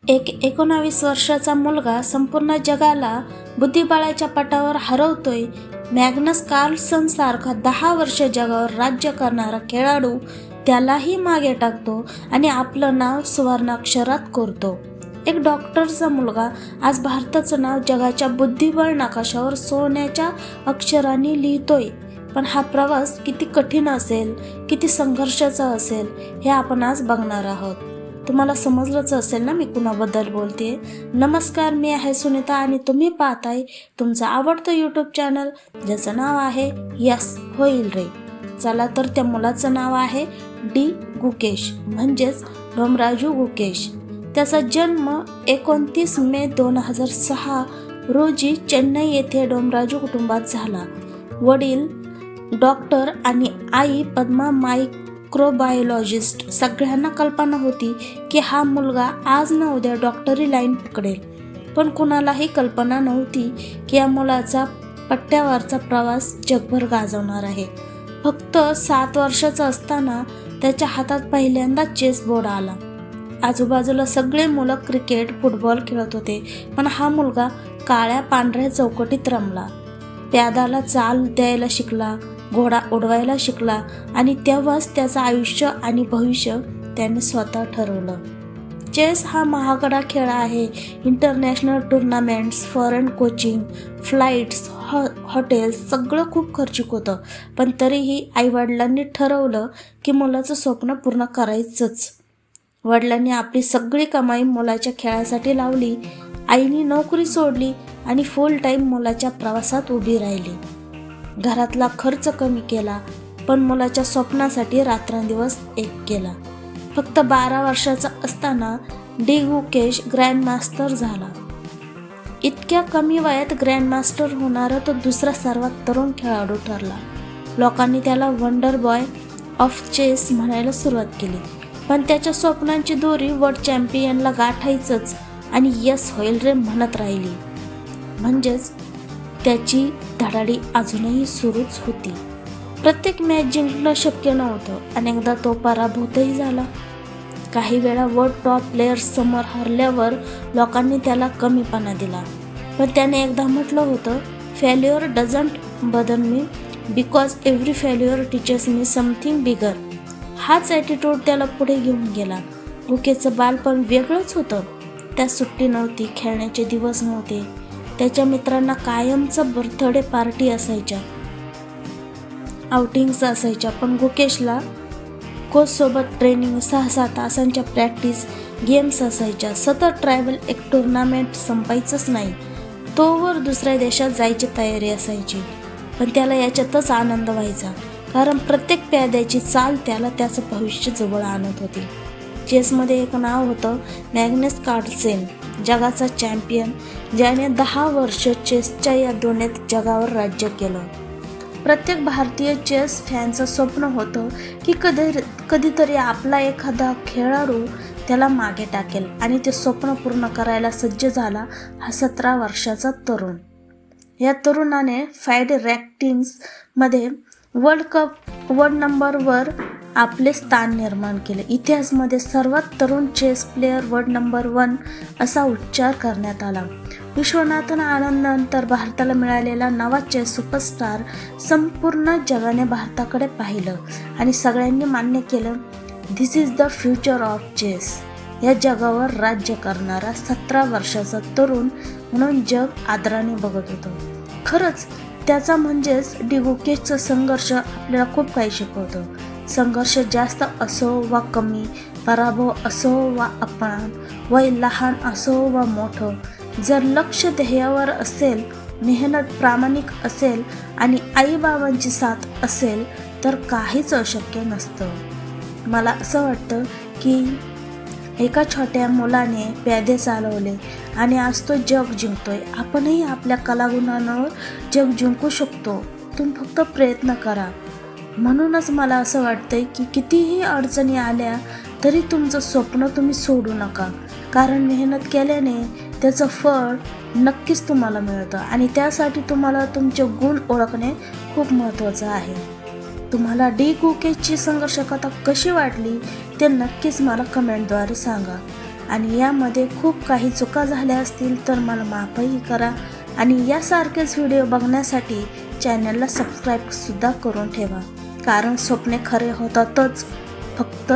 एक 19 वर्षाचा मुलगा संपूर्ण जगाला बुद्धिबळाच्या पटावर हरवतोय. मॅग्नस कार्लसन सारखा 10 वर्ष जगावर राज्य करणारा खेळाडू त्यालाही मागे टाकतो आणि आपलं नाव सुवर्णाक्षरात कोरतो. एक डॉक्टरचा मुलगा आज भारताचं नाव जगाच्या बुद्धिबळ नकाशावर सोन्याच्या अक्षरांनी लिहितोय. पण हा प्रवास किती कठीण असेल, किती संघर्षाचा असेल, हे आपण आज बघणार आहोत. तुम्हाला समजलंच असेल ना मी कुणाबद्दल बोलते. नमस्कार, मी आहे सुनीता आणि तुम्ही पाहताय तुमचं आवडतं यूट्यूब चॅनल, ज्याचं नाव आहे यस होईल रे. चला तर त्या मुलाचं नाव आहे डी गुकेश, म्हणजेच डोमराजू गुकेश. त्याचा जन्म 29 मे 2006 रोजी चेन्नई येथे डोमराजू कुटुंबात झाला. वडील डॉक्टर आणि आई पद्मा मायक्रोबायोलॉजिस्ट. सगळ्यांना कल्पना होती की हा मुलगा आज न उद्या डॉक्टरी लाईन पकडेल, पण कुणालाही कल्पना नव्हती की या मुलाचा पट्ट्यावरचा प्रवास जगभर गाजवणार आहे. फक्त 7 वर्षाचा असताना त्याच्या हातात पहिल्यांदा चेस बोर्ड आला. आजूबाजूला सगळे मुलं क्रिकेट, फुटबॉल खेळत होते, पण हा मुलगा काळ्या पांढऱ्या चौकटीत रमला. प्यादाला चाल द्यायला शिकला, घोडा उडवायला शिकला आणि तेव्हाच त्याचं आयुष्य आणि भविष्य त्याने स्वतः ठरवलं. चेस हा महागडा खेळ आहे. International tournaments, foreign coaching, flights, hotels सगळं खूप खर्चिक होतं. पण तरीही आईवडिलांनी ठरवलं की मुलाचं स्वप्न पूर्ण करायचंच. वडिलांनी आपली सगळी कमाई मुलाच्या खेळासाठी लावली. आईने नोकरी सोडली आणि फुल टाईम मुलाच्या प्रवासात उभी राहिली. घरातला खर्च कमी केला, पण मुलाच्या स्वप्नासाठी रात्रंदिवस एक केला. फक्त 12 वर्षाचा असताना डी गुकेश ग्रँडमास्टर झाला. इतक्या कमी वयात ग्रँडमास्टर होणारा तो दुसरा सर्वात तरुण खेळाडू ठरला. लोकांनी त्याला वंडर बॉय ऑफ चेस म्हणायला सुरुवात केली. पण त्याच्या स्वप्नांची दोरी वर्ल्ड चॅम्पियनला गाठायचंच आणि यस होईल रे म्हणत राहिली. म्हणजेच त्याची धडाडी अजूनही सुरूच होती. प्रत्येक मॅच जिंकणं शक्य नव्हतं. अनेकदा तो पराभूतही झाला. काही वेळा वर्ल्ड टॉप प्लेयर्स समोर हरल्यावर लोकांनी त्याला कमीपणा दिला. पण त्याने एकदा म्हटलं होतं, फेल्युअर डझंट बदल me because every failure teachers me something bigger. हाच ॲटिट्यूड त्याला पुढे घेऊन गेला. गुकेचं बालपण वेगळंच होतं. त्यात सुट्टी नव्हती, खेळण्याचे दिवस नव्हते. त्याच्या मित्रांना कायमचं बर्थडे पार्टी असायच्या, आउटिंग्स असायच्या, पण गुकेशला कोचसोबत ट्रेनिंग, 6-6 तासांच्या प्रॅक्टिस, गेम्स असायच्या. सतत ट्रॅव्हल, एक टुर्नामेंट संपायचंच नाही तोवर दुसऱ्या देशात जायची तयारी असायची. पण त्याला याच्यातच आनंद व्हायचा, कारण प्रत्येक प्याद्याची चाल त्याला त्याचं भविष्य जवळ आणत होती. चेसमध्ये एक नाव होतं, मॅग्नस कार्लसेन, जगाचा चॅम्पियन, ज्याने 10 वर्ष चेसच्या या दुनियेत जगावर राज्य केलं. प्रत्येक भारतीय चेस फॅनचं स्वप्न होतं की कधीतरी आपला एखादा खेळाडू त्याला मागे टाकेल, आणि ते स्वप्न पूर्ण करायला सज्ज झाला हा 17 वर्षाचा तरुण. या तरुणाने फाईड रँकिंग्समध्ये वर्ल्ड नंबरवर आपले स्थान निर्माण केले. इतिहासामध्ये सर्वात तरुण चेस प्लेयर, वर्ल्ड नंबर 1 असा उच्चार करण्यात आला. विश्वनाथन आनंदनंतर भारताला मिळालेला नवा चेस सुपरस्टार. संपूर्ण जगाने भारताकडे पाहिलं आणि सगळ्यांनी मान्य केलं, this is the future of chess. या जगावर राज्य करणारा 17 वर्षाचा तरुण म्हणून जग आदराने बघत होतं. खरंच त्याचा म्हणजेच डी गुकेशचा संघर्ष आपल्याला खूप काही शिकवतो. संघर्ष जास्त असो वा कमी, पराभव असो वा अपमान, वय लहान असो वा मोठं, जर लक्ष ध्येयावर असेल, मेहनत प्रामाणिक असेल आणि आईबाबांची साथ असेल तर काहीच अशक्य नसतं. मला असं वाटतं की एका छोट्या मुलाने प्यादे चालवले आणि आज तो जग जिंकतोय. आपणही आपल्या कलागुणांवर जग जिंकू शकतो. तुम्ही फक्त प्रयत्न करा. म्हणूनच मला असं वाटतंय की कितीही अडचणी आल्या तरी तुमचं स्वप्न तुम्ही सोडू नका, कारण मेहनत केल्याने त्याचं फळ नक्कीच तुम्हाला मिळतं आणि त्यासाठी तुम्हाला तुमचे गुण ओळखणे खूप महत्त्वाचं आहे. तुम्हाला डी गुकेशची संघर्ष कथा कशी वाटली ते नक्कीच मला कमेंटद्वारे सांगा. आणि यामध्ये खूप काही चुका झाल्या असतील तर मला माफही करा. आणि यासारखेच व्हिडिओ बघण्यासाठी चॅनलला सबस्क्राईबसुद्धा करून ठेवा, कारण स्वप्ने खरे होतातच, फक्त